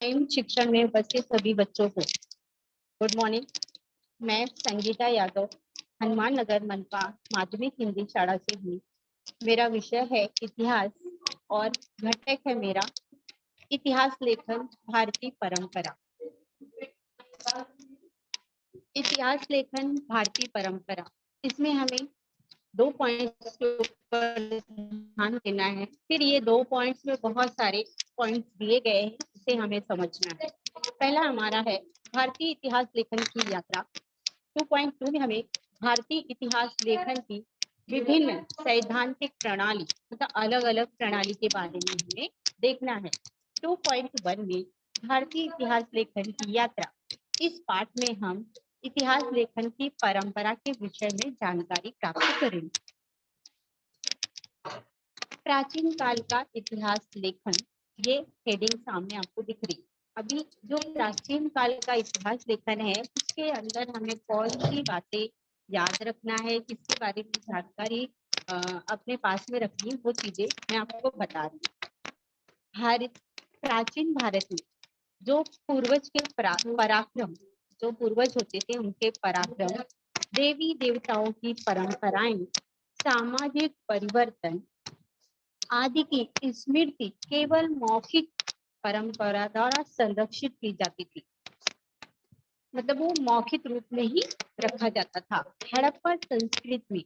Time शिक्षण में बसे सभी बच्चों को गुड मॉर्निंग। मैं संगीता यादव हनुमान नगर मनपा माध्यमिक हिंदी शाला से हूँ। मेरा विषय है इतिहास और घटक है मेरा इतिहास लेखन भारतीय परंपरा। इतिहास लेखन भारतीय परंपरा, इसमें हमें 2 पॉइंट्स के ऊपर ध्यान देना है। फिर ये 2 पॉइंट्स में बहुत सारे पॉइंट्स दिए गए हैं, इसे हमें समझना है। पहला हमारा है भारतीय इतिहास लेखन की यात्रा। 2.2 में हमें भारतीय इतिहास लेखन की विभिन्न सैद्धांतिक प्रणाली मतलब अलग अलग प्रणाली के बारे में हमें देखना है। 2.1 में भारतीय इतिहास लेखन की यात्रा, इस पाठ में हम इतिहास लेखन की परंपरा के विषय में जानकारी प्राप्त करेंगे। प्राचीन काल का इतिहास लेखन, ये हेडिंग सामने आपको दिख रही। अभी जो प्राचीन काल का इतिहास लेखन है उसके अंदर हमें कौन सी बातें याद रखना है, किसके बारे में जानकारी अपने पास में रखनी है, वो चीजें मैं आपको बता रही हूँ। प्राचीन भारत में जो पूर्वज के पराक्रम, जो पूर्वज होते थे उनके पराक्रम, देवी देवताओं की परंपराएं, सामाजिक परिवर्तन आदि की स्मृति केवल मौखिक परंपरा द्वारा संरक्षित की जाती थी। मतलब वो मौखिक रूप में ही रखा जाता था। हड़प्पा संस्कृति में,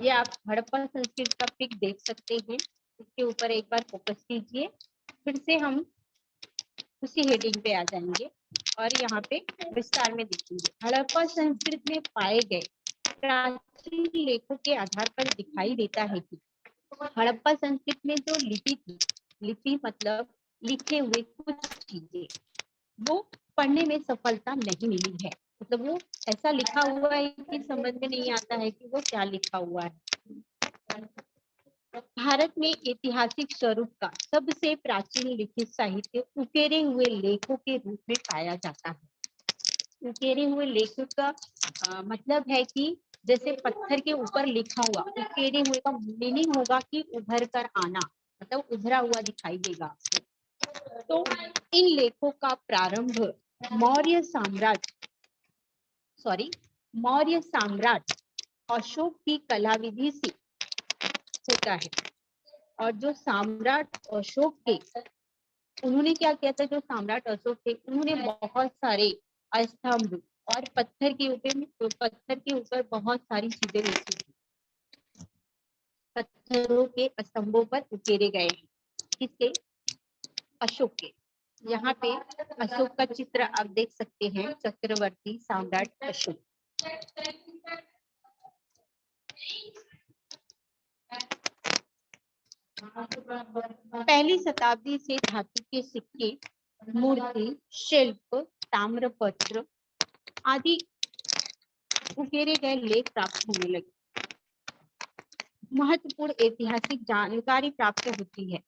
ये आप हड़प्पा संस्कृति का पिक देख सकते हैं, इसके ऊपर एक बार फोकस कीजिए, फिर से हम उसी हेडिंग पे आ जाएंगे और यहाँ पे विस्तार में देखेंगे। हड़प्पा संस्कृति में पाए गए प्राचीन लेखों के आधार पर दिखाई देता है कि हड़प्पा संस्कृति में जो लिपि थी, लिपि मतलब लिखे हुए कुछ चीजें, वो पढ़ने में सफलता नहीं मिली है। मतलब वो ऐसा लिखा हुआ है कि समझ में नहीं आता है कि वो क्या लिखा हुआ है। भारत में ऐतिहासिक स्वरूप का सबसे प्राचीन लिखित साहित्य उकेरे हुए लेखों के रूप में पाया जाता है। उकेरे हुए लेखों का मतलब है कि जैसे पत्थर के ऊपर लिखा हुआ, उकेरे हुए का मीनिंग होगा कि उभर कर आना, मतलब उभरा हुआ दिखाई देगा। तो इन लेखों का प्रारंभ मौर्य सम्राट अशोक की कला विधि से होता है। और जो सम्राट अशोक थे, उन्होंने क्या किया था, जो सम्राट अशोक थे उन्होंने बहुत सारे स्तंभ और पत्थर के ऊपर बहुत सारी चीजें लिखी थी। पत्थरों के स्तंभों पर उकेरे गए हैं, किसके? अशोक के। यहाँ पे अशोक का चित्र आप देख सकते हैं, चक्रवर्ती सम्राट अशोक। पहली शताब्दी से धातु के सिक्के, मूर्ति, शिल्प, ताम्रपत्र आदि उकेरे गए लेख प्राप्त होने लगे। महत्वपूर्ण ऐतिहासिक जानकारी प्राप्त होती है।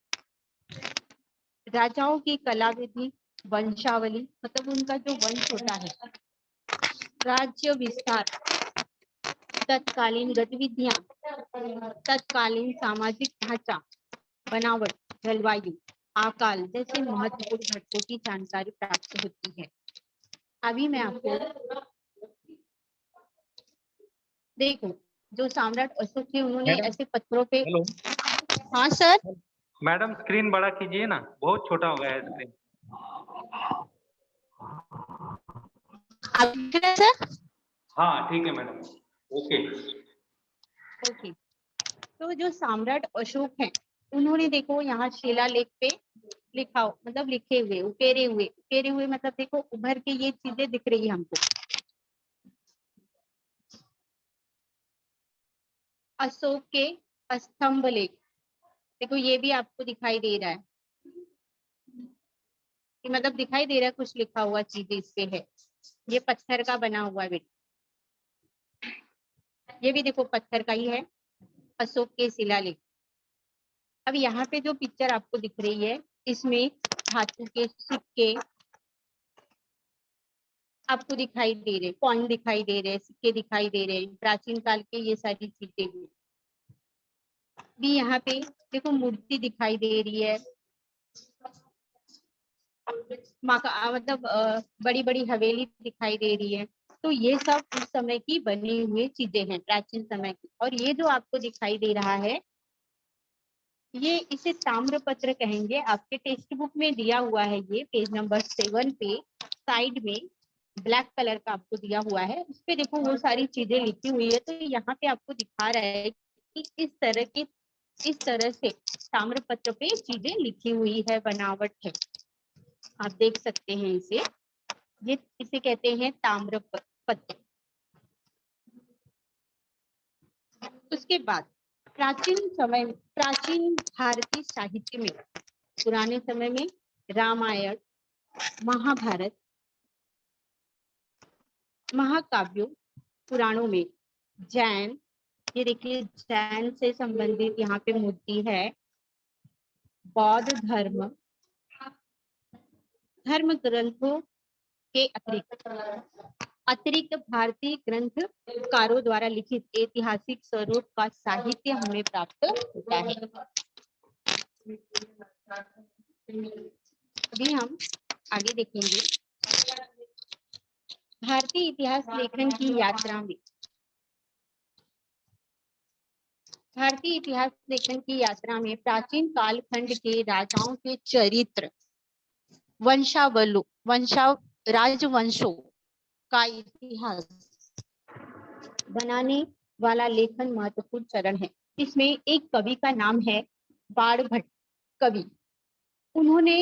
राजाओं की कला विधि, वंशावली मतलब उनका जो वंश होता है, राज्य विस्तार, तत्कालीन गतिविधियां, तत्कालीन सामाजिक ढांचा, बनावट, जलवायु, आकाल जैसे महत्वपूर्ण घटकों की जानकारी प्राप्त होती है। अभी मैं आपको देखो, जो सम्राट अशोक थे उन्होंने ऐसे पत्थरों पे। हेलो। हाँ सर। मैडम स्क्रीन बड़ा कीजिए ना, बहुत छोटा हो गया है स्क्रीन। सर हाँ ठीक है मैडम, ओके। तो जो सम्राट अशोक हैं, उन्होंने देखो यहाँ शिलालेख पे लिखा, मतलब लिखे हुए, उकेरे हुए मतलब देखो उभर के ये चीजें दिख रही है हमको। अशोक के स्तंभ लेख, देखो ये भी आपको दिखाई दे रहा है कि मतलब दिखाई दे रहा है कुछ लिखा हुआ चीजें इस पे है। ये पत्थर का बना हुआ है बेटा, ये भी देखो पत्थर का ही है, अशोक के शिलालेख। अब यहाँ पे जो पिक्चर आपको दिख रही है, इसमें धातु के सिक्के आपको दिखाई दे रहे, कॉइन दिखाई दे रहे, सिक्के दिखाई दे रहे, प्राचीन काल के ये सारी चीजें भी यहाँ पे देखो, मूर्ति दिखाई दे रही है, मतलब बड़ी बड़ी हवेली दिखाई दे रही है। तो ये सब उस समय की बनी हुई चीजें हैं, प्राचीन समय की। और ये जो आपको दिखाई दे रहा है, ये इसे ताम्रपत्र कहेंगे। आपके टेक्स्ट बुक में दिया हुआ है, ये पेज नंबर 7 पे साइड में ब्लैक कलर का आपको दिया हुआ है। उस पे देखो वो सारी चीजें लिखी हुई है। तो यहाँ पे आपको दिखा रहा है कि इस तरह से ताम्रपत्र पे चीजें लिखी हुई है, बनावट है। आप देख सकते हैं इसे, ये इसे कहते हैं ताम्रपत्र। उसके बाद प्राचीन भारतीय साहित्य में पुराने समय में रामायण, महाभारत, महाकाव्यों, पुराणों में जैन, ये देखिए जैन से संबंधित यहाँ पे मूर्ति है। बौद्ध धर्म ग्रंथों के अतिरिक्त भारतीय ग्रंथकारों द्वारा लिखित ऐतिहासिक स्वरूप का साहित्य हमें प्राप्त होता है। अभी हम आगे देखेंगे भारतीय इतिहास लेखन की यात्रा में। भारतीय इतिहास लेखन की यात्रा में प्राचीन कालखंड के राजाओं के चरित्र, राजवंशों का इतिहास बनाने वाला लेखन महत्वपूर्ण चरण है। इसमें एक कवि का नाम है बाणभट्ट कवि। उन्होंने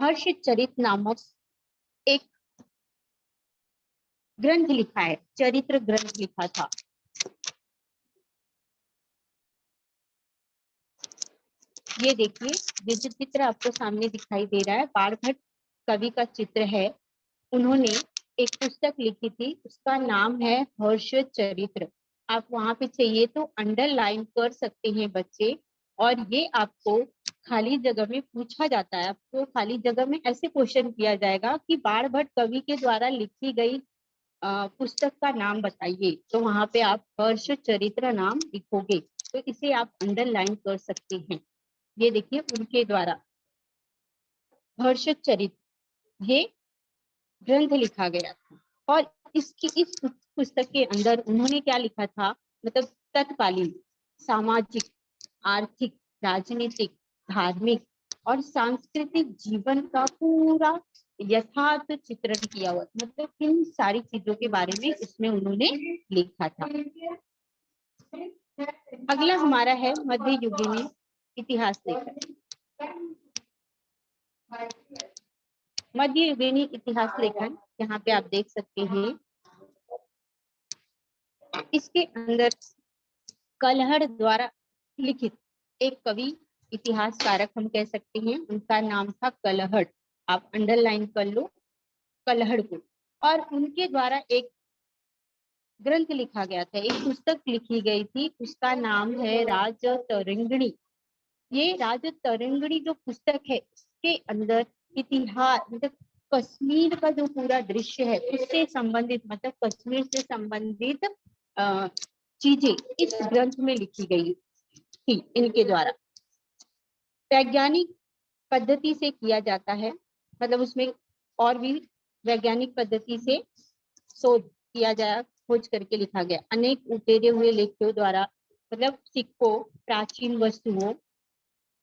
हर्षचरित नामक एक ग्रंथ लिखा है, चरित्र ग्रंथ लिखा था। ये देखिए, ये जो चित्र आपको सामने दिखाई दे रहा है, बाणभट्ट कवि का चित्र है। उन्होंने एक पुस्तक लिखी थी, उसका नाम है हर्षचरित्र। आप वहां पे चाहिए तो अंडरलाइन कर सकते हैं बच्चे। और ये आपको खाली जगह में पूछा जाता है, आपको खाली जगह में ऐसे क्वेश्चन किया जाएगा कि बाणभट्ट कवि के द्वारा लिखी गई पुस्तक का नाम बताइए। तो वहां पे आप हर्षचरित्र नाम लिखोगे, तो इसे आप अंडरलाइन कर सकते हैं। ये देखिए, उनके द्वारा हर्षचरित्र ये ग्रंथ लिखा गया था। और इस पुस्तक के अंदर उन्होंने क्या लिखा था, मतलब तत्कालीन सामाजिक, आर्थिक, राजनीतिक, धार्मिक और सांस्कृतिक जीवन का पूरा यथार्थ चित्रण किया हुआ, मतलब इन सारी चीजों के बारे में इसमें उन्होंने लिखा था। अगला हमारा है मध्ययुगीन इतिहास लेखन। मध्ययुगीन इतिहास लेखन, यहाँ पे आप देख सकते हैं, इसके अंदर कलहड़ द्वारा लिखित एक कवि, इतिहासकारक हम कह सकते हैं, उनका नाम था कलहड़। आप अंडरलाइन कर लो कलहड़ को। और उनके द्वारा एक ग्रंथ लिखा गया था, एक पुस्तक लिखी गई थी, उसका नाम है राजतरंगिणी। ये राजतरंगिणी जो पुस्तक है, इसके अंदर इतिहास, मतलब कश्मीर का जो पूरा दृश्य है उससे संबंधित, मतलब कश्मीर से संबंधित चीजें इस ग्रंथ में लिखी गई थी इनके द्वारा। वैज्ञानिक पद्धति से किया जाता है, मतलब उसमें और भी वैज्ञानिक पद्धति से शोध किया गया, खोज करके लिखा गया। अनेक उकेरे हुए लेखों द्वारा, मतलब सिक्कों, प्राचीन वस्तुओं,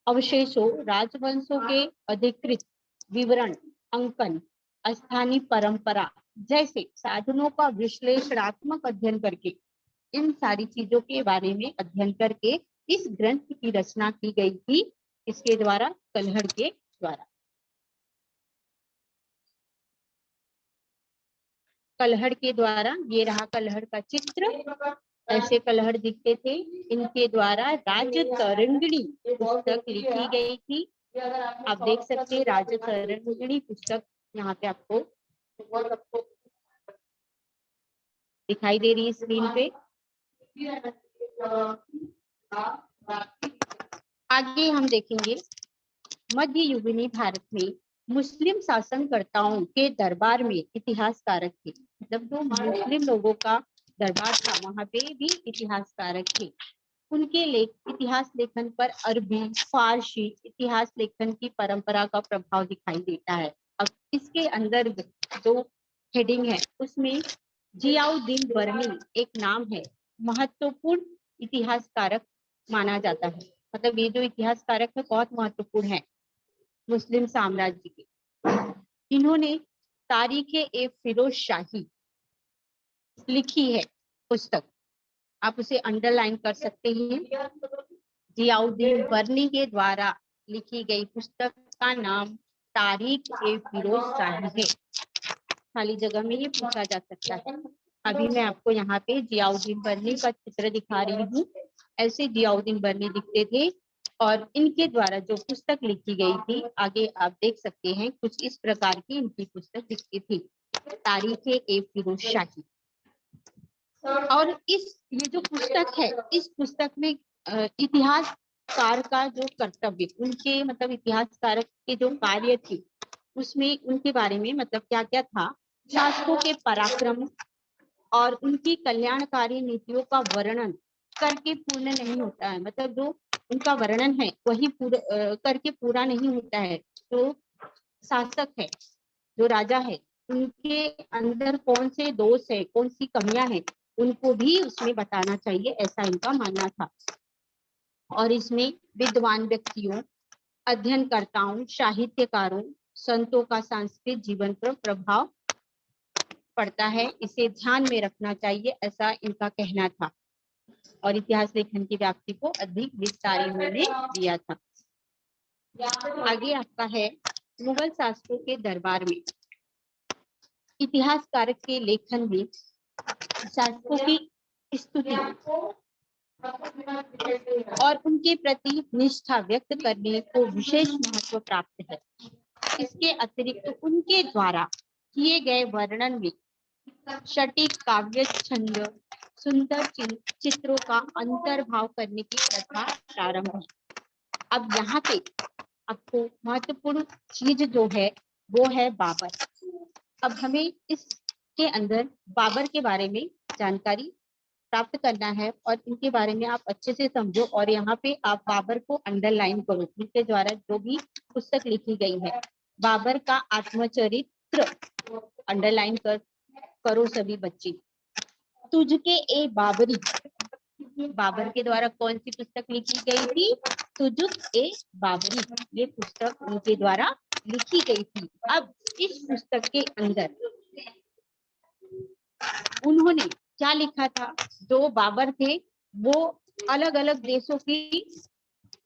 अवशेषों, राजवंशों के अधिकृत विवरण, अंकन, स्थानीय परंपरा जैसे साधनों का विश्लेषणात्मक अध्ययन करके, इन सारी चीजों के बारे में अध्ययन करके इस ग्रंथ की रचना की गई थी, इसके द्वारा, कलहड़ के द्वारा। कलहड़ के द्वारा, ये रहा कलहड़ का चित्र, ऐसे कलहड़ दिखते थे। इनके द्वारा राजतरंगिणी पुस्तक लिखी गई थी। आप देख सकते हैं राजतरंगिणी पुस्तक यहाँ पे आपको दिखाई दे रही है स्क्रीन पे। आगे हम देखेंगे मध्ययुगीन भारत में मुस्लिम शासनकर्ताओं के दरबार में इतिहासकारक थे, मतलब जो मुस्लिम लोगों का दरबार था वहां पे भी इतिहासकारक थे। उनके इतिहास लेखन पर अरबी, फारसी इतिहास लेखन की परंपरा का प्रभाव दिखाई देता है। अब इसके अंदर जो हेडिंग है उसमें जियाउद्दीन बर्नी एक नाम है, महत्वपूर्ण इतिहासकारक माना जाता है। मतलब ये जो इतिहासकारक है बहुत महत्वपूर्ण है मुस्लिम साम्राज्य के। इन्होंने तारीख-ए फिरोज शाही लिखी है पुस्तक, आप उसे अंडरलाइन कर सकते हैं। जियाउद्दीन बर्नी के द्वारा लिखी गई पुस्तक का नाम तारीख-ए फिरोज शाही है। खाली जगह में ये पूछा जा सकता है। अभी मैं आपको यहाँ पे जियाउद्दीन बर्नी का चित्र दिखा रही हूँ। ऐसे जियाउद्दीन बर्नी दिखते थे और इनके द्वारा जो पुस्तक लिखी गई थी, आगे आप देख सकते हैं कुछ इस प्रकार की इनकी पुस्तक दिखती थी, तारीख-ए फिरोज शाही। और ये जो पुस्तक है, इस पुस्तक में इतिहासकार का जो कर्तव्य, उनके मतलब इतिहासकार के जो कार्य थे उसमें उनके बारे में मतलब क्या क्या था, शासकों के पराक्रम और उनकी कल्याणकारी नीतियों का वर्णन करके पूर्ण नहीं होता है। मतलब जो उनका वर्णन है वही करके पूरा नहीं होता है। जो शासक है, जो राजा है, उनके अंदर कौन से दोष है, कौन सी कमियां हैं, उनको भी उसमें बताना चाहिए, ऐसा इनका मानना था। और इसमें विद्वान व्यक्तियों, अध्ययनकर्ताओं, साहित्यकारों, संतों का सांस्कृतिक जीवन पर प्रभाव पड़ता है, इसे ध्यान में रखना चाहिए, ऐसा इनका कहना था। और इतिहास लेखन की व्याप्ति को अधिक विस्तार इन्होंने दिया था। आगे आपका है मुगल शासकों के दरबार में। इतिहासकार के लेखन में शासकों की स्तुति और उनके प्रति निष्ठा व्यक्त करने को विशेष महत्व प्राप्त है। इसके अतिरिक्त उनके द्वारा किए गए वर्णन में सटीक काव्य छंद, सुंदर चित्रों का अंतर्भाव करने की प्रथा प्रारंभ है। अब यहाँ पे आपको महत्वपूर्ण चीज जो है वो है बाबर। अब हमें इसके अंदर बाबर के बारे में जानकारी प्राप्त करना है और इनके बारे में आप अच्छे से समझो और यहाँ पे आप बाबर को अंडरलाइन करो। इनके द्वारा जो भी पुस्तक लिखी गई है, बाबर का आत्मचरित्र अंडरलाइन करो सभी बच्चे। तुझके ए बाबरी, बाबर के द्वारा कौन सी पुस्तक लिखी गई थी? तुजुक ए बाबरी, ये पुस्तक उनके द्वारा लिखी गई थी। अब इस पुस्तक के अंदर उन्होंने क्या लिखा था? जो बाबर थे वो अलग अलग देशों की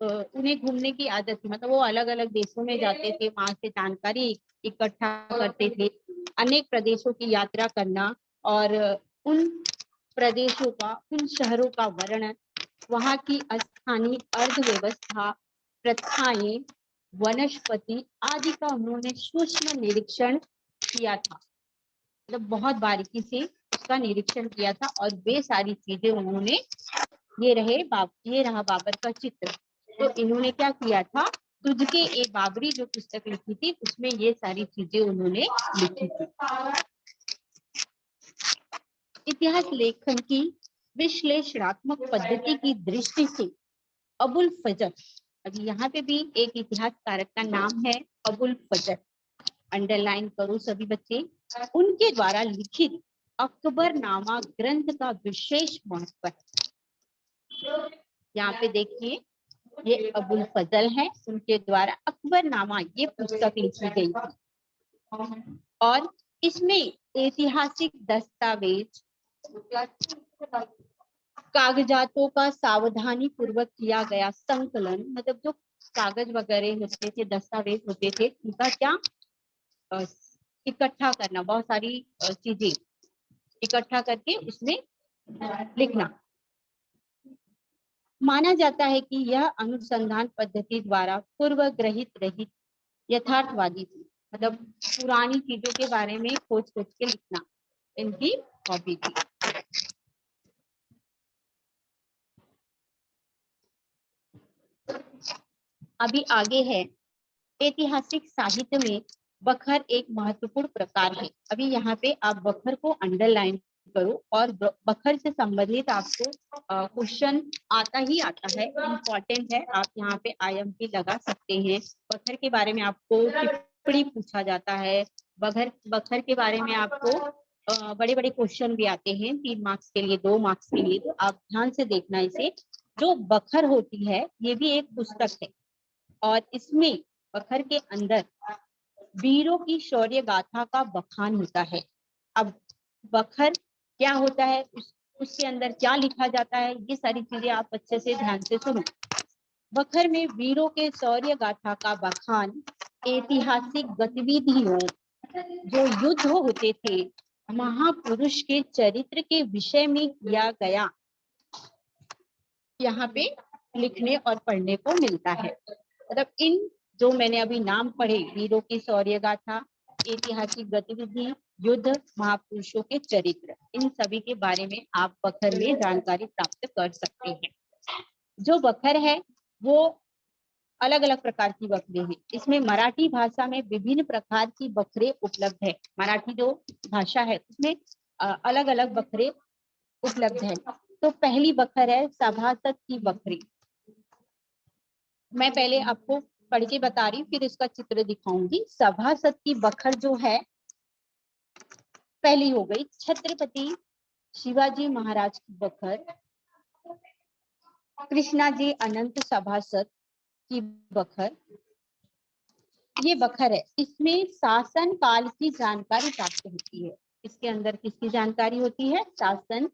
उन्हें घूमने की आदत थी, मतलब वो अलग अलग देशों में जाते थे, वहां से जानकारी इकट्ठा करते थे, अनेक प्रदेशों की यात्रा करना और उन प्रदेशों का, उन शहरों का वर्णन, वहां की स्थानीय अर्थव्यवस्था, प्रथाएं, वनस्पति आदि का उन्होंने सूक्ष्म निरीक्षण किया था। मतलब बहुत बारीकी से उसका निरीक्षण किया था और वे सारी चीजें उन्होंने, ये रहा बाबर का चित्र। तो इन्होंने क्या किया था? तुझके ए बाबरी जो पुस्तक लिखी थी उसमें ये सारी चीजें उन्होंने लिखी थी। इतिहास लेखन की विश्लेषणात्मक पद्धति की दृष्टि से अबुल फजल, अभी यहाँ पे भी एक इतिहासकारक का नाम है अबुल फजल, अंडरलाइन करो सभी बच्चे। उनके द्वारा लिखित अकबरनामा ग्रंथ का विशेष महत्व है। यहाँ पे देखिए ये अबुल फजल है, उनके द्वारा अकबरनामा ये पुस्तक लिखी गई थी और इसमें ऐतिहासिक दस्तावेज, कागजातों का सावधानी पूर्वक किया गया संकलन, मतलब जो कागज वगैरह होते थे, दस्तावेज होते थे, उनका क्या इकट्ठा करना, बहुत सारी चीजें इकट्ठा करके उसमें लिखना। माना जाता है कि यह अनुसंधान पद्धति द्वारा पूर्वग्रहित रहित यथार्थवादी थी, मतलब पुरानी चीजों के बारे में खोज के लिखना इनकी हॉबी थी। अभी आगे है, ऐतिहासिक साहित्य में बखर एक महत्वपूर्ण प्रकार है। अभी यहाँ पे आप बखर को अंडरलाइन करो और बखर से संबंधित आपको क्वेश्चन आता है, इम्पोर्टेंट है, आप यहाँ पे IMP लगा सकते हैं। बखर के बारे में आपको खोपड़ी पूछा जाता है। बखर बखर के बारे में आपको बड़े बड़े क्वेश्चन भी आते हैं, 3 मार्क्स के लिए, 2 मार्क्स के लिए, तो आप ध्यान से देखना इसे। जो बखर होती है ये भी एक पुस्तक है और इसमें बखर के अंदर वीरों की शौर्य गाथा का बखान होता है। अब बखर क्या होता है, उसके अंदर क्या लिखा जाता है, ये सारी चीजें आप अच्छे से ध्यान से सुनो। बखर में वीरों के शौर्य गाथा का बखान ऐतिहासिक गतिविधियों, जो युद्ध होते थे, महापुरुष के चरित्र के विषय में किया गया, यहाँ पे लिखने और पढ़ने को मिलता है। मतलब इन जो मैंने अभी नाम पढ़े, वीरों की शौर्य गाथा, ऐतिहासिक गतिविधि, युद्ध, महापुरुषों के चरित्र, इन सभी के बारे में आप बखर में जानकारी प्राप्त कर सकते हैं। जो बखर है वो अलग अलग प्रकार की बखरे हैं। इसमें मराठी भाषा में विभिन्न प्रकार की बखरे उपलब्ध है। मराठी जो भाषा है उसमें अलग अलग बखरे उपलब्ध है। तो पहली बखर है सभासद की बखरी। मैं पहले आपको पढ़ के बता रही हूँ, फिर इसका चित्र दिखाऊंगी। सभासद की बखर जो है, पहली हो गई छत्रपति शिवाजी महाराज की बखर, कृष्णाजी अनंत सभासद की बखर। ये बखर है, इसमें शासन काल की जानकारी प्राप्त होती है। इसके अंदर किसकी जानकारी होती है? शासन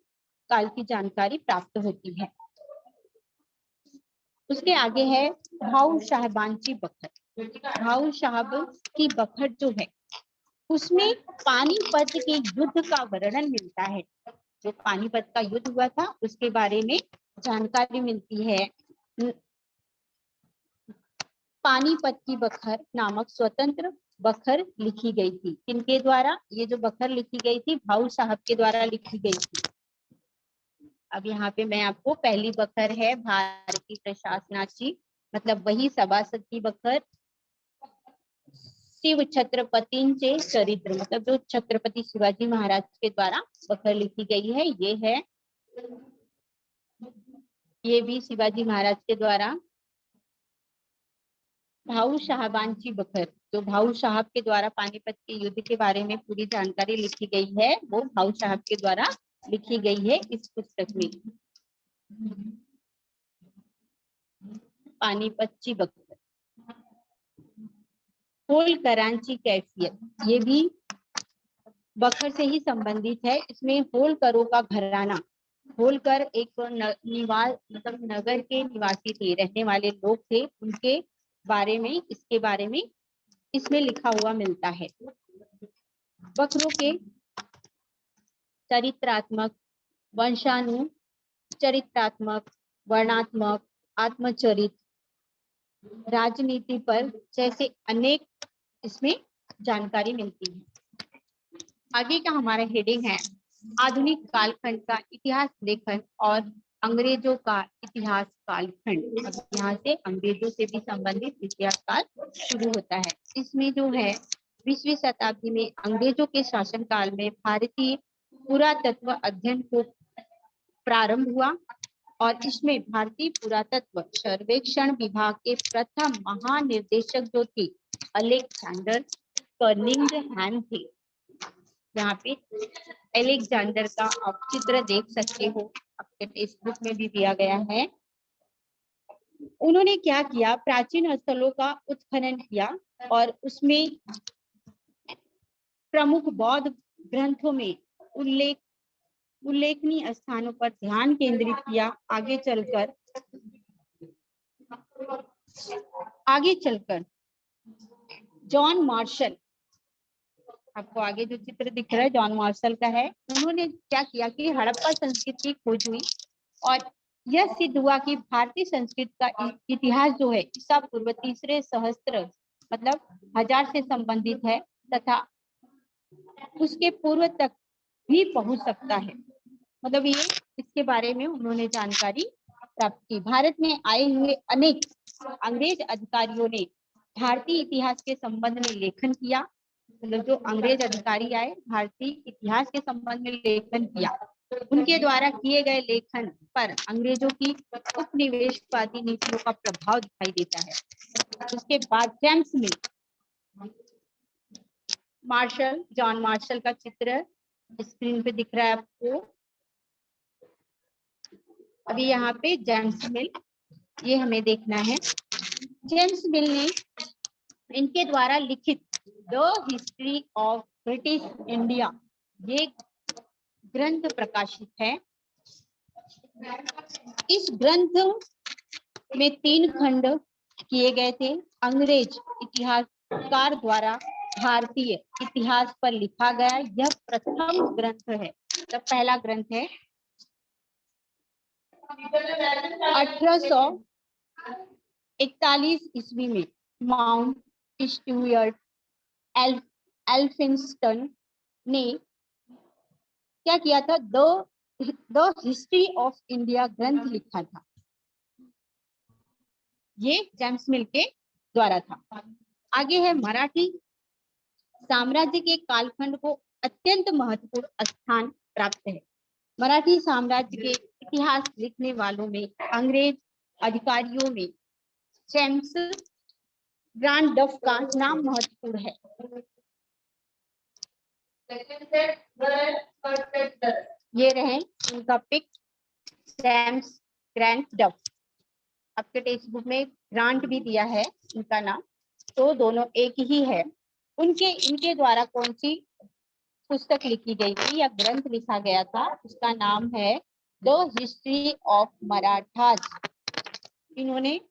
काल की जानकारी प्राप्त होती है। उसके आगे है भाऊ साहबांची बखर। भाऊ साहब की बखर जो है उसमें पानीपत के युद्ध का वर्णन मिलता है। जो पानीपत का युद्ध हुआ था उसके बारे में जानकारी मिलती है। पानीपत की बखर नामक स्वतंत्र बखर लिखी गई थी। किनके द्वारा? ये जो बखर लिखी गई थी भाऊ साहब के द्वारा लिखी गई थी। अब यहाँ पे मैं आपको पहली बखर है भारतीय प्रशासनाची, मतलब वही सभासद की बखर, शिव छत्रपतींचे चरित्र, मतलब जो छत्रपति शिवाजी महाराज के द्वारा बखर लिखी गई है, ये है, ये भी शिवाजी महाराज के द्वारा। भाऊ साहबांची बखर, जो भाऊ साहब के द्वारा पानीपत के युद्ध के बारे में पूरी जानकारी लिखी गई है, वो भाऊ साहब के द्वारा लिखी गई है इस पुस्तक में। पानीपत की बखर। होलकरांची कैफियत, ये भी बखर से ही संबंधित है। इसमें होलकरों का घराना, होलकर एक निवास, मतलब नगर के निवासी थे, रहने वाले लोग थे, उनके बारे में, इसके बारे में इसमें लिखा हुआ मिलता है। बखरों के चरित्रात्मक, वंशानु चरित्रात्मक, वर्णात्मक, आत्मचरित, राजनीति पर जैसे अनेक इसमें जानकारी मिलती है। आगे का हमारा हेडिंग है आधुनिक कालखंड का इतिहास लेखन और अंग्रेजों का इतिहास कालखंड। अब यहाँ से अंग्रेजों से भी संबंधित इतिहास काल शुरू होता है। इसमें जो है 20वीं शताब्दी में अंग्रेजों के शासनकाल में भारतीय पुरातत्व अध्ययन को प्रारंभ हुआ और इसमें भारतीय पुरातत्व सर्वेक्षण विभाग के प्रथम महानिर्देशक जो थे अलेक्जेंडर कर्निंगहैम थे। यहाँ पे अलेक्जेंडर का आप चित्र देख सकते हो, आपके टेक्स्ट बुक में भी दिया गया है। उन्होंने क्या किया, प्राचीन स्थलों का उत्खनन किया और उसमें प्रमुख बौद्ध ग्रंथों में उल्लेखनीय स्थानों पर ध्यान केंद्रित किया। आगे चलकर जॉन मार्शल, आपको आगे जो चित्र दिख रहा है जॉन मार्शल का है, उन्होंने क्या किया कि हड़प्पा संस्कृति की खोज हुई और यह सिद्ध हुआ कि भारतीय संस्कृति का इतिहास जो है ईसा पूर्व 3रे सहस्त्र, मतलब 1000 से संबंधित है तथा उसके पूर्व तक भी पहुंच सकता है। मतलब ये इसके बारे में उन्होंने जानकारी प्राप्त की। भारत में आए हुए अनेक अंग्रेज अधिकारियों ने भारतीय इतिहास के संबंध में लेखन किया। मतलब जो अंग्रेज अधिकारी आए, भारतीय इतिहास के संबंध में लेखन किया। उनके द्वारा किए गए लेखन पर अंग्रेजों की उपनिवेशवादी नीतियों का प्रभाव दिखाई देता है। उसके बाद James Mill, Marshall, John Marshall का चित्र स्क्रीन पे दिख रहा है आपको। अभी यहाँ पे जेम्स मिल, ये हमें देखना है। जेम्स मिल ने इनके द्वारा लिखित the history of British India, ये ग्रंथ प्रकाशित है। इस ग्रंथ में 3 खंड किए गए थे। अंग्रेज इतिहासकार द्वारा भारतीय इतिहास पर लिखा गया यह प्रथम ग्रंथ है, तो पहला ग्रंथ है। 1841 ईस्वी में माउंट स्टुअर्ट एल्फिंस्टन ने क्या किया था, द हिस्ट्री ऑफ इंडिया ग्रंथ लिखा था। ये जेम्स मिल के द्वारा था। आगे है मराठी साम्राज्य के कालखंड को अत्यंत महत्वपूर्ण स्थान प्राप्त है। मराठी साम्राज्य के इतिहास लिखने वालों में अंग्रेज अधिकारियों में जेम्स ग्रांड डफ का नाम महत्वपूर्ण है। ये रहे उनका पिक, जेम्स ग्रांड डफ। आपके टेक्स्ट बुक में ग्रांट भी दिया है इनका नाम, तो दोनों एक ही है। इनके द्वारा कौन सी पुस्तक लिखी गई थी या ग्रंथ लिखा गया था, उसका नाम है द हिस्ट्री ऑफ मराठाज। इन्होंने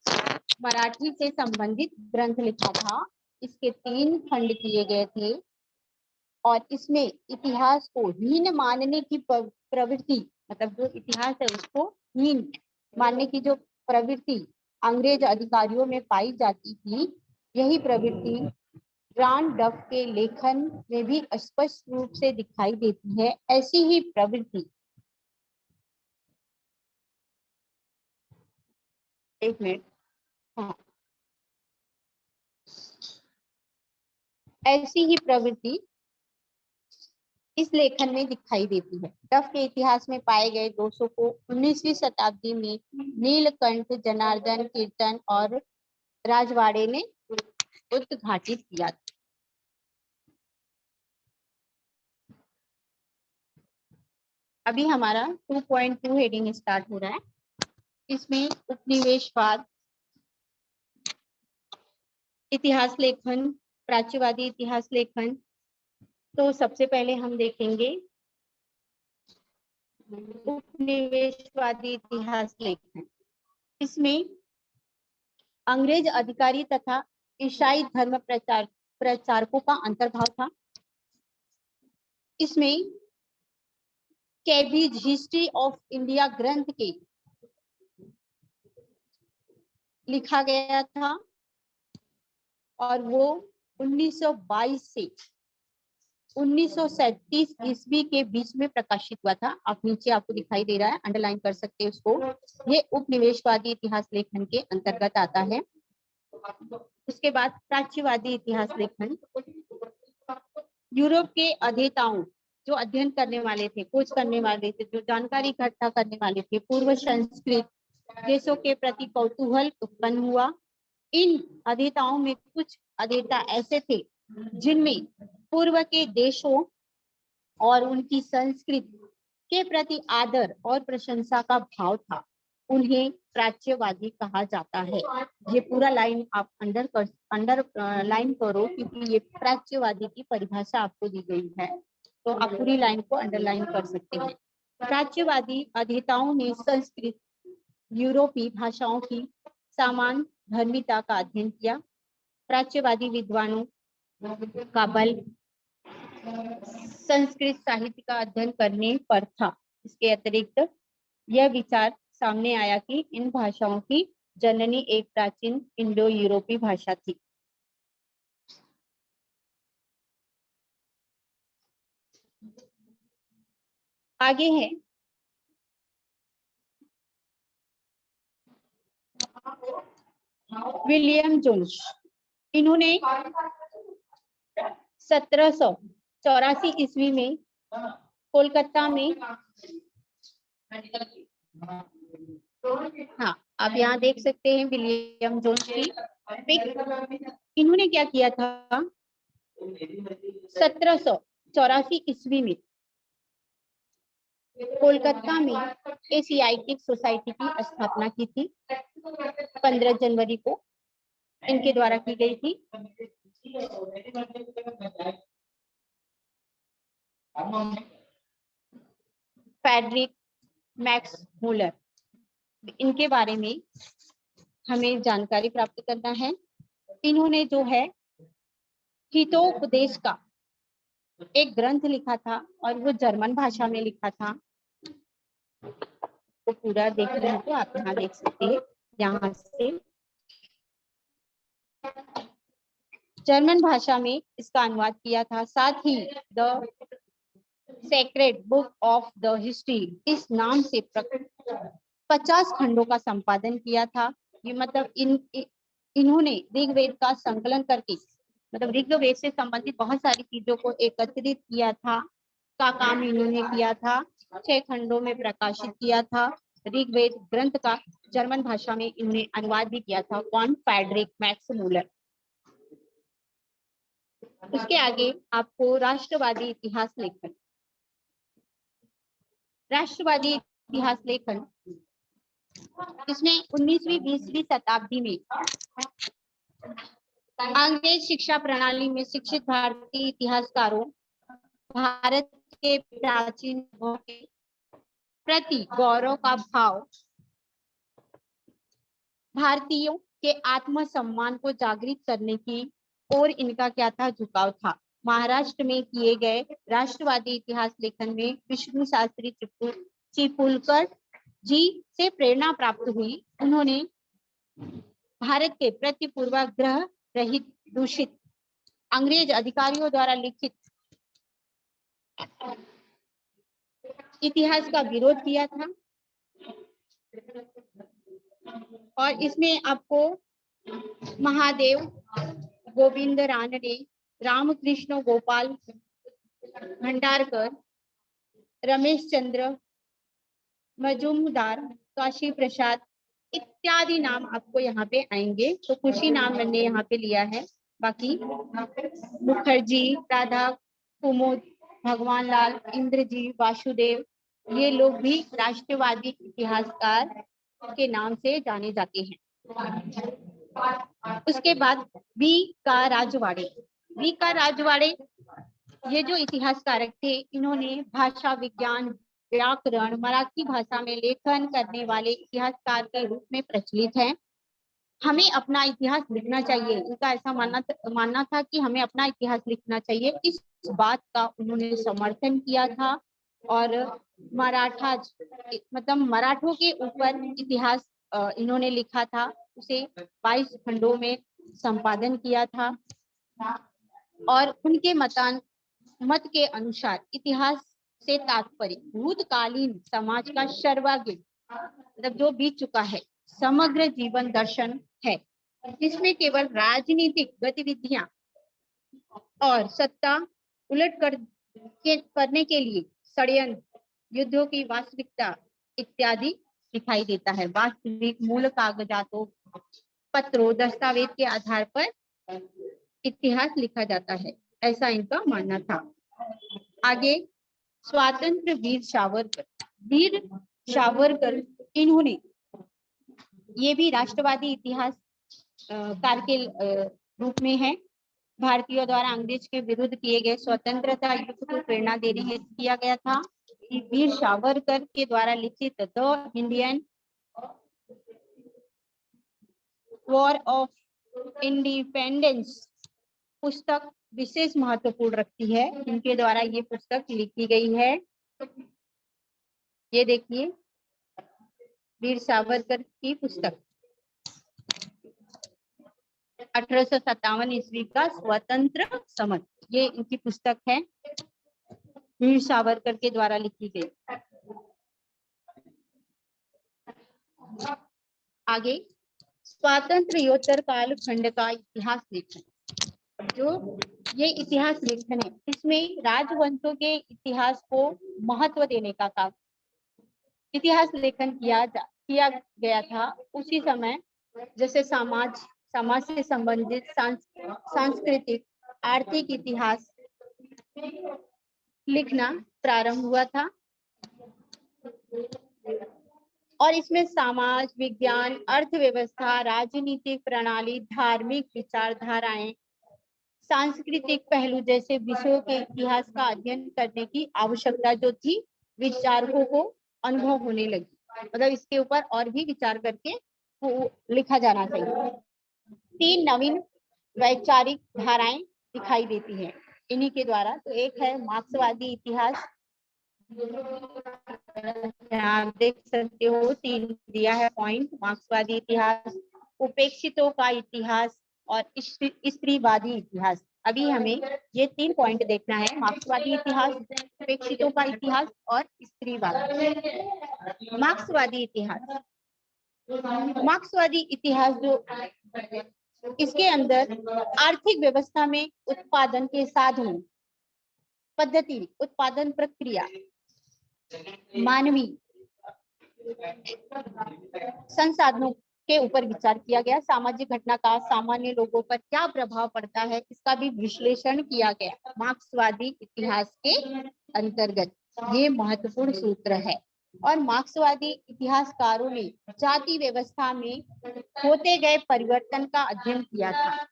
मराठी से संबंधित ग्रंथ लिखा था। इसके 3 खंड किए गए थे और इसमें इतिहास को हीन मानने की प्रवृत्ति, मतलब जो इतिहास है उसको हीन मानने की जो प्रवृत्ति अंग्रेज अधिकारियों में पाई जाती थी, यही प्रवृत्ति ग्रांड डफ के लेखन में भी स्पष्ट रूप से दिखाई देती है। ऐसी ही प्रवृत्ति, एक मिनट, हाँ, ऐसी ही प्रवृत्ति इस लेखन में दिखाई देती है। डफ के इतिहास में पाए गए दोषों को 19वीं शताब्दी में नीलकंठ, जनार्दन, कीर्तन और राजवाड़े ने उद्घाटित किया। अभी हमारा 2.2 हेडिंग स्टार्ट हो रहा है। इसमें उपनिवेशवाद, इतिहास लेखन, प्राच्यवादी इतिहास लेखन। तो सबसे पहले हम देखेंगे उपनिवेशवादी इतिहास लेखन। इसमें अंग्रेज अधिकारी तथा ईसाई धर्म प्रचारकों का अंतर्भाव था। इसमें कैब्रिज हिस्ट्री ऑफ इंडिया ग्रंथ के लिखा गया था और वो 1922 से 1937 ईस्वी के बीच में प्रकाशित हुआ था। आप नीचे आपको दिखाई दे रहा है, अंडरलाइन कर सकते हैं उसको। ये उपनिवेशवादी इतिहास लेखन के अंतर्गत आता है। उसके बाद प्राच्यवादी इतिहास लेखन, यूरोप के अध्येताओं जो अध्ययन करने वाले थे, खोज करने वाले थे, जो जानकारी इकट्ठा करने वाले थे, पूर्व संस्कृत देशों के प्रति कौतूहल उत्पन्न हुआ। इन अध्येताओं में कुछ अध्येता ऐसे थे जिनमें पूर्व के देशों और उनकी संस्कृति के प्रति आदर और प्रशंसा का भाव था। उन्हें प्राच्यवादी कहा जाता है। ये पूरा लाइन आप अंडर लाइन करो, क्योंकि ये प्राच्यवादी की परिभाषा आपको दी गई है, तो आप पूरी लाइन को अंडरलाइन कर सकते हैं। प्राच्यवादी अध्येताओं ने संस्कृत, यूरोपीय भाषाओं की समान धर्मिता का अध्ययन किया। प्राच्यवादी विद्वानों का बल संस्कृत साहित्य का अध्ययन करने पर था। इसके अतिरिक्त यह विचार सामने आया कि इन भाषाओं की जननी एक प्राचीन इंडो यूरोपीय भाषा थी। आगे है विलियम जोन्स। इन्होंने 1784 ईस्वी में कोलकाता में, हाँ आप यहाँ देख सकते हैं विलियम जोन्स की पिक। इन्होंने क्या किया था, 1784 ईस्वी में कोलकाता में एशियाटिक सोसाइटी की स्थापना की थी। 15 जनवरी को इनके द्वारा की गई थी। फ्रेडरिक मैक्स मूलर, इनके बारे में हमें जानकारी प्राप्त करना है। इन्होंने जो है हितोपदेश का एक ग्रंथ लिखा था और वो जर्मन भाषा में लिखा था। तो पूरा देख रहे हैं तो आप यहाँ देख सकते हैं, यहाँ से जर्मन भाषा में इसका अनुवाद किया था। साथ ही the sacred book of the history इस नाम से 50 खंडों का संपादन किया था। ये मतलब इन्होंने ऋग्वेद का संकलन करके, मतलब ऋग्वेद से संबंधित बहुत सारी चीजों को एकत्रित किया था का काम इन्होंने किया था। 6 खंडों में प्रकाशित किया था ऋग्वेद ग्रंथ का। जर्मन भाषा में इन्होंने अनुवाद भी किया था। कौन? Friedrich Max Muller. उसके आगे आपको राष्ट्रवादी इतिहास लेखन। राष्ट्रवादी इतिहास लेखन इसने 19वीं 20वीं शताब्दी में अंग्रेज शिक्षा प्रणाली में शिक्षित भारतीय इतिहासकारों भारत के प्राचीन के प्रति गौरव का भाव, भारतीयों के आत्मसम्मान को जागृत करने की ओर इनका क्या था? झुकाव था। महाराष्ट्र में किए गए राष्ट्रवादी इतिहास लेखन में विष्णु शास्त्री चिपुलकर जी से प्रेरणा प्राप्त हुई। उन्होंने भारत के प्रति पूर्वाग्रह रहित दूषित अंग्रेज अधिकारियों द्वारा लिखित इतिहास का विरोध किया था। और इसमें आपको महादेव गोविंद रानडे, रामकृष्ण गोपाल भंडारकर, रमेश चंद्र मजूमदार, काशी प्रसाद इत्यादि नाम आपको यहाँ पे आएंगे। तो कुछ ही नाम मैंने यहाँ पे लिया है, बाकी मुखर्जी, राधा कुमुद, भगवान लाल, इंद्रजी, वासुदेव, ये लोग भी राष्ट्रवादी इतिहासकार के नाम से जाने जाते हैं। उसके बाद वी का राजवाड़े। वी का राजवाड़े ये जो इतिहासकारक थे, इन्होंने भाषा विज्ञान, व्याकरण, मराठी भाषा में लेखन करने वाले इतिहासकार के रूप में प्रचलित हैं। हमें अपना इतिहास लिखना चाहिए, इनका ऐसा मानना था कि हमें अपना इतिहास लिखना चाहिए। इस बात का उन्होंने समर्थन किया था और मराठा मतलब मराठों के ऊपर इतिहास इन्होंने लिखा था। उसे 22 खंडों में संपादन किया था और उनके मत के अनुसार इतिहास से तात्पर्य भूतकालीन समाज का सर्वांगीण, मतलब जो बीत चुका है, समग्र जीवन दर्शन है। इसमें केवल राजनीतिक गतिविधियां और सत्ता उलट करने के लिए षड्यंत्र, युद्धों की वास्तविकता इत्यादि दिखाई देता है। वास्तविक मूल कागजातों, पत्रों, दस्तावेज के आधार पर इतिहास लिखा जाता है, ऐसा इनका मानना था। आगे स्वतंत्र वीर सावरकर। वीर सावरकर इन्होंने, ये भी राष्ट्रवादी इतिहास कार के रूप में है। भारतीयों द्वारा अंग्रेज के विरुद्ध किए गए स्वतंत्रता युद्ध को प्रेरणा देने हेतु किया गया था। वीर सावरकर के द्वारा लिखित the Indian war of independence पुस्तक विशेष महत्वपूर्ण रखती है। इनके द्वारा ये पुस्तक लिखी गई है। ये देखिए वीर सावरकर की पुस्तक 1857 ईस्वी का स्वतंत्र समर, ये इनकी पुस्तक है, वीर सावरकर के द्वारा लिखी गई। आगे स्वातंत्र योत्तर काल खंड का इतिहास लेखन। जो ये इतिहास लेखन है, इसमें राजवंशों के इतिहास को महत्व देने का काम इतिहास लेखन किया गया था। उसी समय जैसे समाज से संबंधित सांस्कृतिक, आर्थिक इतिहास, लिखना प्रारंभ हुआ था और इसमें समाज विज्ञान, अर्थव्यवस्था, राजनीतिक प्रणाली, धार्मिक विचारधाराएं, सांस्कृतिक पहलू जैसे विषयों के इतिहास का अध्ययन करने की आवश्यकता जो थी विचारकों को अनुभव होने लगी। मतलब इसके ऊपर और भी विचार करके वो लिखा जाना चाहिए। 3 नवीन वैचारिक धाराएं दिखाई देती हैं इन्हीं के द्वारा। तो एक है मार्क्सवादी इतिहास, आप देख सकते हो 3 दिया है पॉइंट। मार्क्सवादी इतिहास, उपेक्षितों का इतिहास और स्त्रीवादी इतिहास। अभी हमें ये 3 पॉइंट देखना है, मार्क्सवादी इतिहास, उपेक्षितों का इतिहास और स्त्रीवादी। मार्क्सवादी इतिहास, मार्क्सवादी इतिहास जो इसके अंदर आर्थिक व्यवस्था में उत्पादन के साधनों, पद्धति, उत्पादन प्रक्रिया, मानवीय संसाधनों के ऊपर विचार किया गया। सामाजिक घटना का सामान्य लोगों पर क्या प्रभाव पड़ता है इसका भी विश्लेषण किया गया मार्क्सवादी इतिहास के अंतर्गत। ये महत्वपूर्ण सूत्र है। और मार्क्सवादी इतिहासकारों ने जाति व्यवस्था में होते गए परिवर्तन का अध्ययन किया था।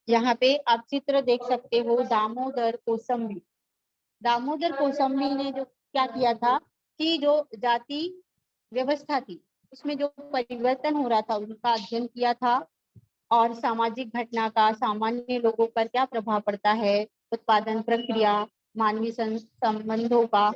यहाँ पे आप चित्र देख सकते हो दामोदर कोसंबी। दामोदर कोसंबी ने जो क्या किया था कि जो जाति व्यवस्था थी उसमें जो परिवर्तन हो रहा था उनका अध्ययन किया था और सामाजिक घटना का सामान्य लोगों पर क्या प्रभाव पड़ता है, उत्पादन प्रक्रिया, मानवीय संबंधों का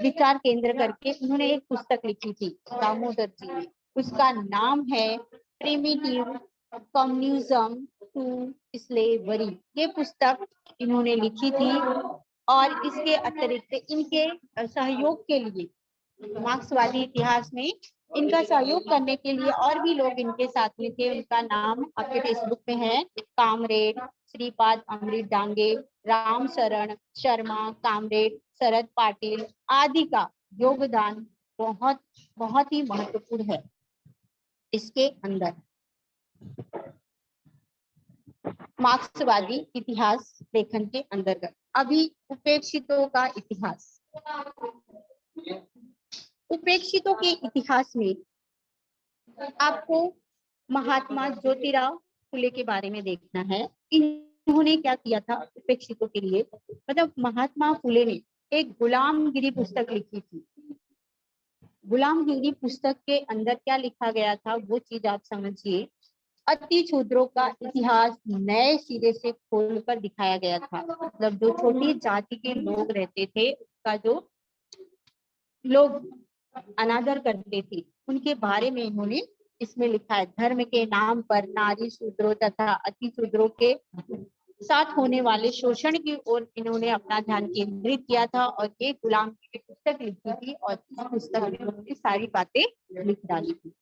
विचार केंद्र करके उन्होंने एक पुस्तक लिखी थी दामोदर जी ने। उसका नाम है प्रिमिटिव कम्युनिज्म टू स्लेवरी। ये पुस्तक इन्होंने लिखी थी और इसके अतिरिक्त इनके सहयोग के लिए मार्क्सवादी इतिहास में इनका सहयोग करने के लिए और भी लोग इनके साथ में थे। उनका नाम आपके टेक्स्ट में है, कामरेड श्रीपाद अमृत डांगे, राम शरण शर्मा, कामरेड शरद पाटिल आदि का योगदान बहुत बहुत ही महत्वपूर्ण है इसके अंदर। मार्क्सवादी इतिहास लेखन के अंतर्गत अभी उपेक्षितों का इतिहास। उपेक्षितों के इतिहास में आपको महात्मा ज्योतिराव फुले के बारे में देखना है। इन्होंने क्या किया था उपेक्षितों के लिए, मतलब महात्मा फुले ने एक गुलामगिरी पुस्तक लिखी थी। गुलामगिरी पुस्तक के अंदर क्या लिखा गया था वो चीज आप समझिए। अति क्षुद्रों का इतिहास नए सिरे से खोलकर दिखाया गया था। मतलब जो छोटी जाति के लोग रहते थे उसका जो लोग अनादर करते थे उनके बारे में इन्होंने इसमें लिखा है। धर्म के नाम पर नारी शूद्रों तथा अति शूद्रों के साथ होने वाले शोषण की ओर इन्होंने अपना ध्यान केंद्रित किया था और एक गुलाम की पुस्तक लिखी थी और इस पुस्तक में उन्होंने सारी बातें लिख डाली थी।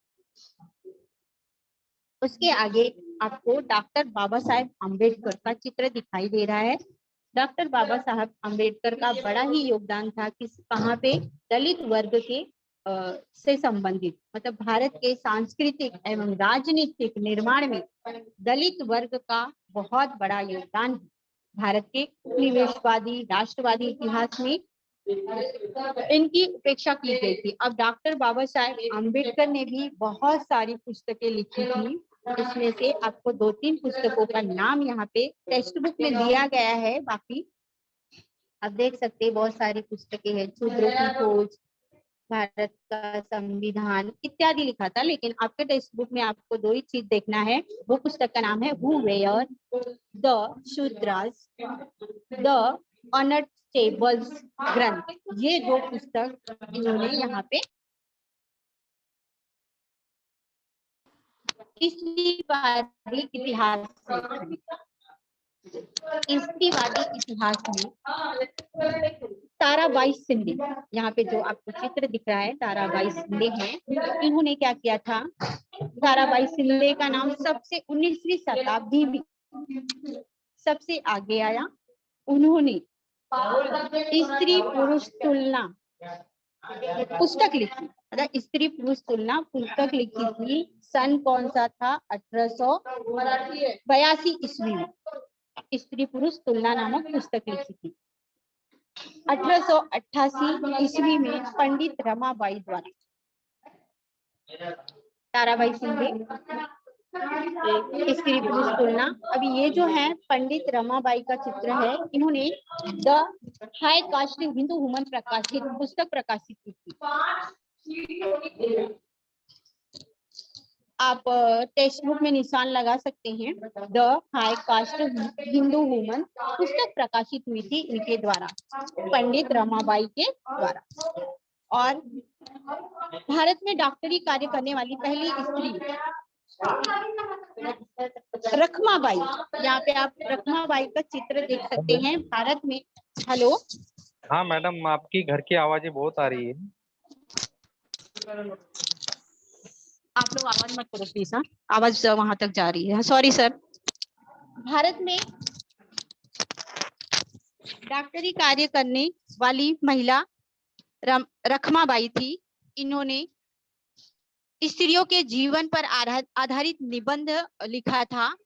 उसके आगे आपको डॉक्टर बाबा साहेब अम्बेडकर का चित्र दिखाई दे रहा है। डॉक्टर बाबा साहब अम्बेडकर का बड़ा ही योगदान था किस कहाँ पे, दलित वर्ग के से संबंधित, मतलब भारत के सांस्कृतिक एवं राजनीतिक निर्माण में दलित वर्ग का बहुत बड़ा योगदान है। भारत के उपनिवेशवादी राष्ट्रवादी इतिहास में इनकी उपेक्षा की गई थी। अब डॉक्टर बाबा साहेब अम्बेडकर ने भी बहुत सारी पुस्तकें लिखी थी। इसमें से आपको 2-3 पुस्तकों का नाम यहाँ पे टेक्स्ट बुक में दिया गया है, बाकी आप देख सकते हैं बहुत सारी पुस्तकें हैं। शूद्रों की खोज, भारत का संविधान इत्यादि लिखा था। लेकिन आपके टेक्स्ट बुक में आपको 2 ही चीज देखना है। वो पुस्तक का नाम है who were the Shudras the untouchables ग्रंथ। ये 2 पुस्तक इन्होंने यहाँ पे स्त्रीवादी इतिहास में ताराबाई शिंदे, यहाँ पे जो आपको चित्र दिख रहा है ताराबाई शिंदे हैं। इन्होंने क्या किया था, ताराबाई शिंदे का नाम सबसे 19वीं शताब्दी में सबसे आगे आया। उन्होंने स्त्री पुरुष तुलना पुस्तक लिखी, मतलब स्त्री पुरुष तुलना पुस्तक लिखी थी। सन कौन सा था, 1882 ईस्वी में। स्त्री पुरुष तुलना नामक पुस्तक लिखी थी। 1888 ईस्वी में पंडित रमाबाई द्वारा। ताराबाई शिंदे, स्त्री पुरुष तुलना। अभी ये जो है पंडित रमाबाई का चित्र है, इन्होंने the high cast Hindu woman प्रकाशित पुस्तक प्रकाशित की थी। आप टेक्स्ट बुक में निशान लगा सकते हैं। The high cast Hindu woman पुस्तक प्रकाशित हुई थी इनके द्वारा, पंडित रमाबाई के द्वारा। और भारत में डॉक्टरी कार्य करने वाली पहली स्त्री रखमाबाई। यहाँ पे आप रखमाबाई का चित्र देख सकते हैं। भारत में, हेलो, हाँ मैडम, आपकी घर की आवाजें बहुत आ रही है। आप लोग आवाज मत करो प्लीज। हाँ, आवाज वहां तक जा रही है। Sorry sir. भारत में डॉक्टरी कार्य करने वाली महिला रखमाबाई थी। इन्होंने स्त्रियों के जीवन पर आधारित निबंध लिखा था।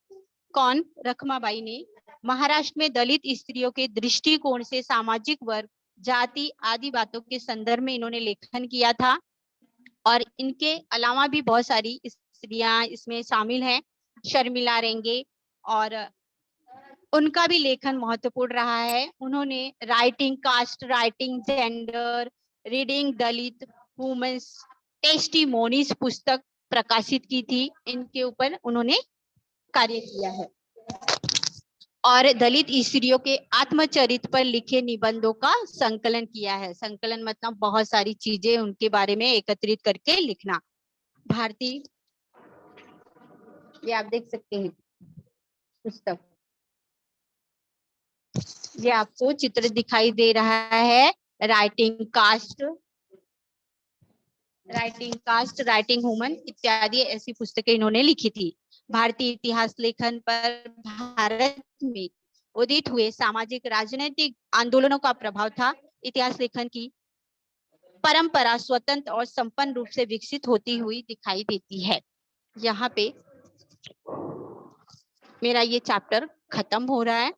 कौन? रखमाबाई ने। महाराष्ट्र में दलित स्त्रियों के दृष्टिकोण से सामाजिक वर्ग, जाति आदि बातों के संदर्भ में इन्होंने लेखन किया था। और इनके अलावा भी बहुत सारी स्त्रियां इसमें शामिल हैं, शर्मिला रेंगे, और उनका भी लेखन महत्वपूर्ण रहा है। उन्होंने writing caste, writing gender, reading Dalit women's testimonies पुस्तक प्रकाशित की थी। इनके ऊपर उन्होंने कार्य किया है। और दलित स्त्रियों के आत्मचरित्र पर लिखे निबंधों का संकलन किया है। संकलन मतलब बहुत सारी चीजें उनके बारे में एकत्रित करके लिखना। भारतीय, ये आप देख सकते हैं पुस्तक, ये आपको चित्र दिखाई दे रहा है। राइटिंग कास्ट, राइटिंग वुमन इत्यादि ऐसी पुस्तकें इन्होंने लिखी थी। भारतीय इतिहास लेखन पर भारत में उदित हुए सामाजिक राजनीतिक आंदोलनों का प्रभाव था। इतिहास लेखन की परंपरा स्वतंत्र और संपन्न रूप से विकसित होती हुई दिखाई देती है। यहाँ पे मेरा ये चैप्टर खत्म हो रहा है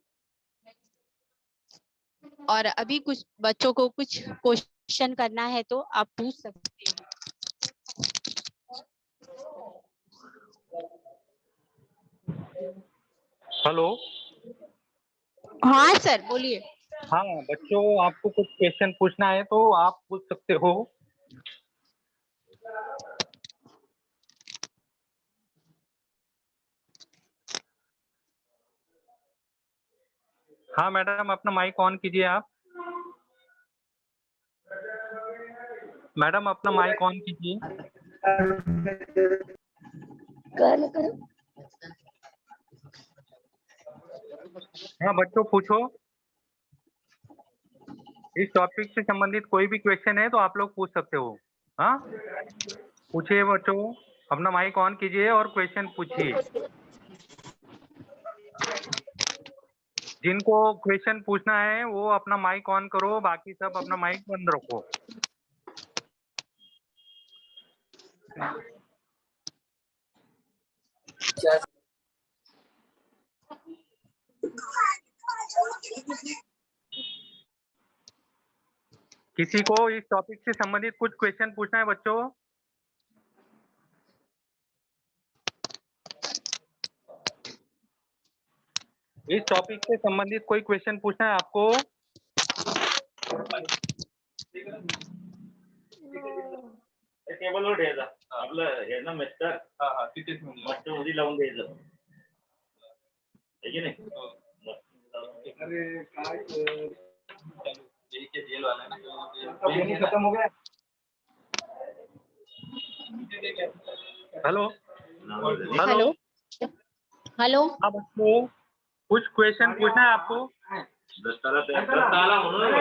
और अभी कुछ बच्चों को कुछ क्वेश्चन करना है तो आप पूछ सकते हैं। हेलो। हाँ सर, बोलिए। हाँ बच्चों, आपको कुछ क्वेश्चन पूछना है तो आप पूछ सकते हो। हाँ मैडम, अपना माइक ऑन कीजिए आप। मैडम अपना माइक ऑन कीजिए। हाँ बच्चों पूछो। इस टॉपिक से संबंधित कोई भी क्वेश्चन है तो आप लोग पूछ सकते हो। हाँ पूछिए बच्चों, अपना माइक ऑन कीजिए और क्वेश्चन पूछिए। जिनको क्वेश्चन पूछना है वो अपना माइक ऑन करो, बाकी सब अपना माइक बंद रखो। किसी को इस टॉपिक से संबंधित कुछ क्वेश्चन पूछना है बच्चों? इस टॉपिक से संबंधित कोई क्वेश्चन पूछना है आपको? टेबलवर ठेवायचा आपलं हे ना मिस्टर. हा तिथेच मस्टर मध्ये लावून द्यायचं आहे की नाही. अरे काय एक जेल वाला ना खत्म हो गया. Hello hello hello. हाँ बच्चों, कुछ क्वेश्चन पूछना है आपको? दस्ताला म्हणून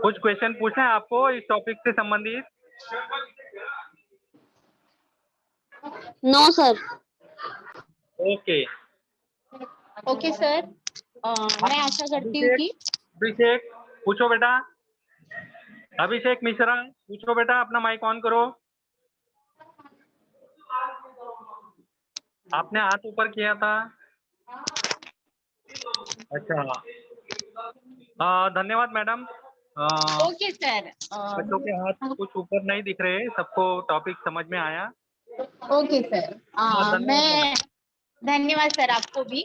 कुछ क्वेश्चन पूछना है आपको इस टॉपिक से संबंधित? No sir. Okay okay sir. मैं आशा करती हूँ कि अभिषेक पूछो बेटा। अभिषेक मिश्रा पूछो बेटा, अपना माइक ऑन करो। आपने हाथ ऊपर किया था। अच्छा, धन्यवाद मैडम। Okay sir. बच्चों के हाथ कुछ ऊपर नहीं दिख रहे, सबको टॉपिक समझ में आया। Okay sir. धन्यवाद मैडम। मैं धन्यवाद सर आपको भी।